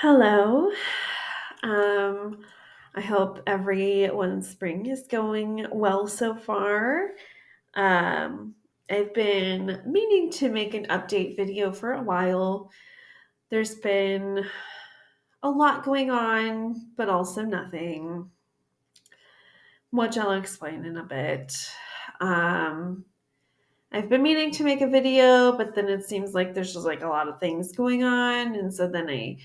Hello. Um, I hope everyone's spring is going well so far. Um, I've been meaning to make an update video for a while. There's been a lot going on, but also nothing, which I'll explain in a bit. Um, I've been meaning to make a video, but then it seems like there's just like a lot of things going on, and so then I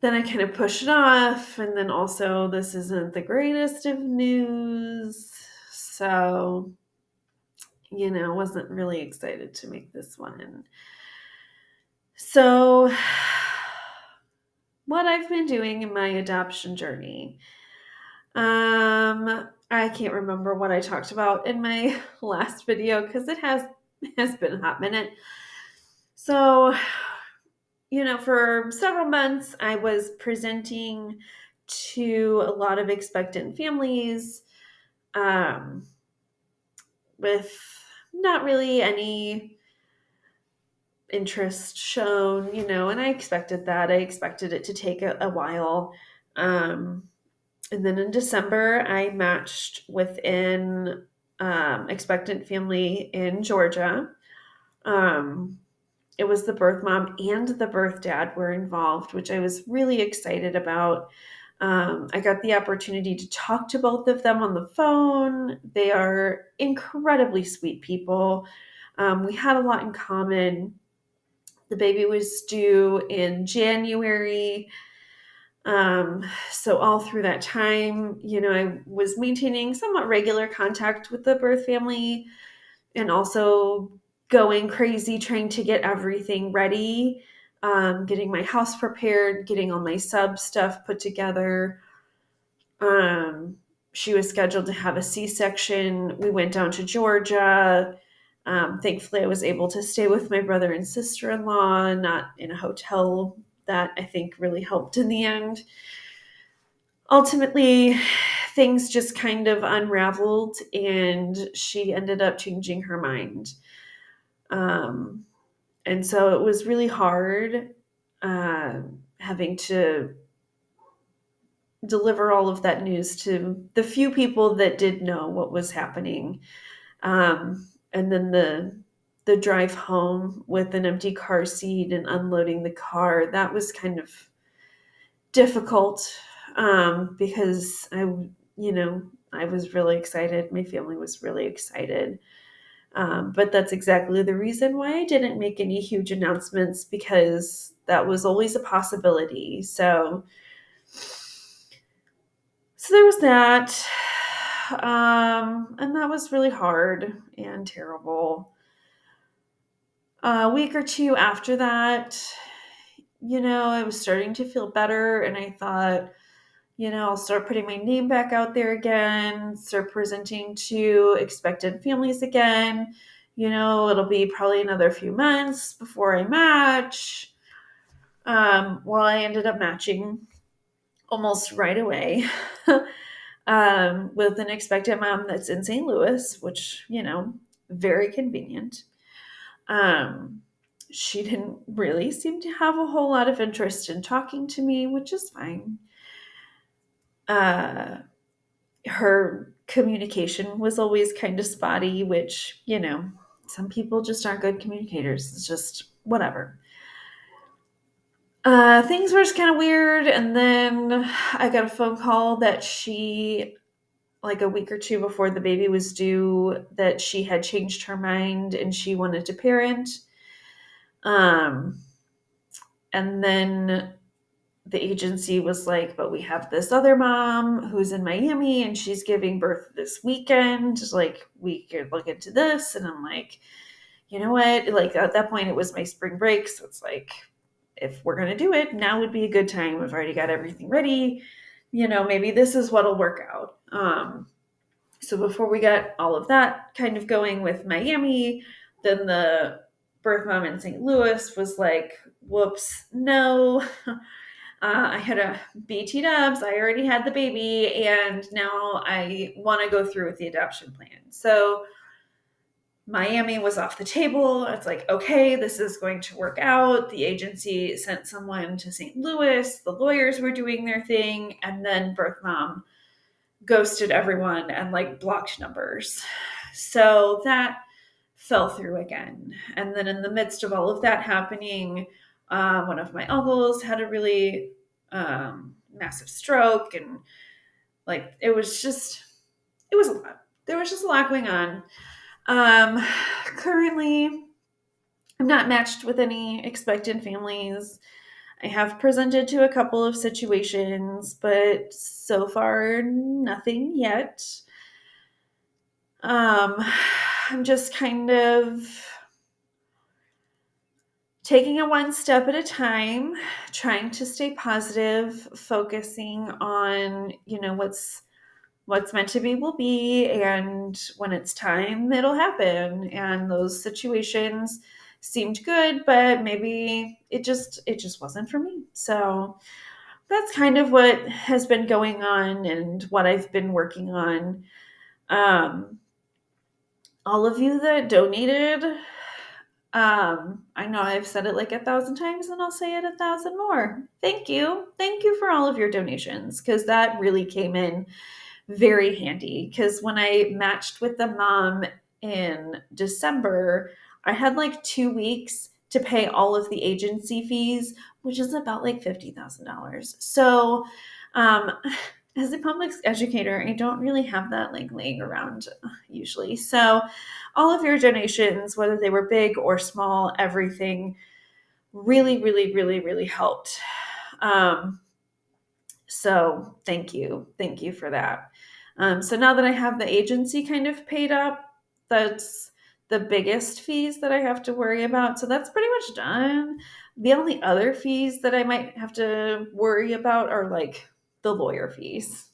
kind of push it off. And then also, this isn't the greatest of news. So, wasn't really excited to make this one. So, what I've been doing in my adoption journey. I can't remember what I talked about in my last video because it has been a hot minute. So, for several months, I was presenting to a lot of expectant families um, with not really any interest shown, and I expected that. I expected it to take a while. Um, and then in December, I matched with an expectant family in Georgia. Um, it was the birth mom and the birth dad were involved, which I was really excited about. I got the opportunity to talk to both of them on the phone. They are incredibly sweet people. We had a lot in common. The baby was due in January. So all through that time, I was maintaining somewhat regular contact with the birth family and also going crazy trying to get everything ready, getting my house prepared, getting all my sub stuff put together. Um, she was scheduled to have a C-section. We went down to Georgia. Thankfully, I was able to stay with my brother and sister in law, not in a hotel. That I think really helped in the end. Ultimately, things just kind of unraveled, and she ended up changing her mind. Um, and so it was really hard uh, having to deliver all of that news to the few people that did know what was happening. And then the drive home with an empty car seat and unloading the car, that was kind of difficult because I was really excited. My family was really excited. But that's exactly the reason why I didn't make any huge announcements because that was always a possibility. So there was that. And that was really hard and terrible. A week or two after that, I was starting to feel better, and I thought, I'll start putting my name back out there again, start presenting to expected families again. It'll be probably another few months before I match. Well, I ended up matching almost right away with an expectant mom that's in St. Louis, which, very convenient. Um, she didn't really seem to have a whole lot of interest in talking to me, which is fine. Uh, her communication was always kind of spotty, which, some people just aren't good communicators. It's just whatever. Things were just kind of weird. And then I got a phone call that she, like a week or two before the baby was due, that she had changed her mind and she wanted to parent. Um, and then the agency was like, but we have this other mom who's in Miami and she's giving birth this weekend. Like, we could look into this. And I'm like, you know what? Like, at that point, it was my spring break. So it's like, if we're going to do it, now would be a good time. We've already got everything ready. Maybe this is what'll work out. So before we got all of that kind of going with Miami, then the birth mom in St. Louis was like, whoops, no. I had a BT dubs. I already had the baby, and now I want to go through with the adoption plan. So Miami was off the table. It's like, okay, this is going to work out. The agency sent someone to St. Louis. The lawyers were doing their thing. And then birth mom ghosted everyone and like blocked numbers. So that fell through again. And then in the midst of all of that happening, one of my uncles had a really massive stroke. And like, it was a lot. There was just a lot going on. Currently, I'm not matched with any expectant families. I have presented to a couple of situations, but so far, nothing yet. Um, I'm just kind of taking it one step at a time, trying to stay positive, focusing on, what's meant to be will be, and when it's time it'll happen. And those situations seemed good, but maybe it just wasn't for me. So that's kind of what has been going on and what I've been working on. um, all of you that donated, I know I've said it like 1,000 times and I'll say it 1,000 more. Thank you for all of your donations, because that really came in very handy. Because when I matched with the mom in December, I had like 2 weeks to pay all of the agency fees, which is about like $50,000. So, um, as a public educator, I don't really have that like laying around usually. So, all of your donations, whether they were big or small, everything really, really, really, really helped. Um, so thank you for that. So now that I have the agency kind of paid up, that's the biggest fees that I have to worry about. So that's pretty much done. The only other fees that I might have to worry about are like the lawyer fees.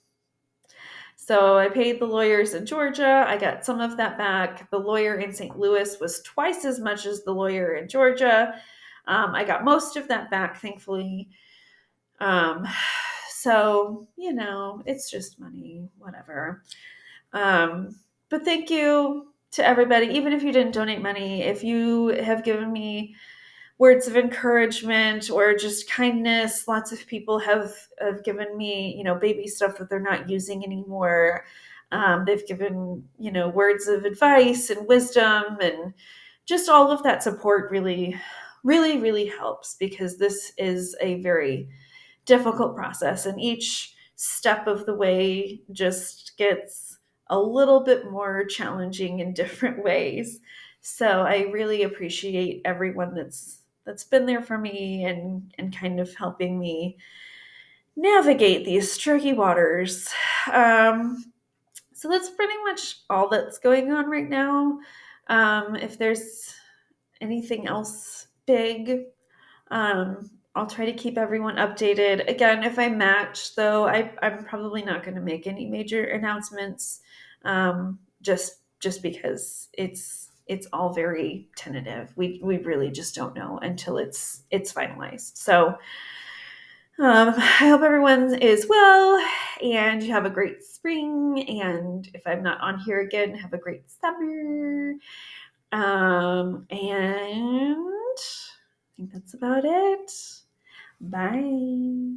So I paid the lawyers in Georgia. I got some of that back. The lawyer in St. Louis was twice as much as the lawyer in Georgia. I got most of that back, thankfully. Um, so, it's just money, whatever. But thank you to everybody, even if you didn't donate money, if you have given me words of encouragement or just kindness. Lots of people have given me, baby stuff that they're not using anymore. They've given, words of advice and wisdom, and just all of that support really, really, really helps, because this is a very difficult process, and each step of the way just gets a little bit more challenging in different ways. So I really appreciate everyone that's been there for me and kind of helping me navigate these tricky waters. So that's pretty much all that's going on right now. If there's anything else big, I'll try to keep everyone updated. Again, if I match, though, I'm probably not going to make any major announcements, just because it's all very tentative. We really just don't know until it's finalized. So I hope everyone is well and you have a great spring. And if I'm not on here again, have a great summer. And I think that's about it. Bye.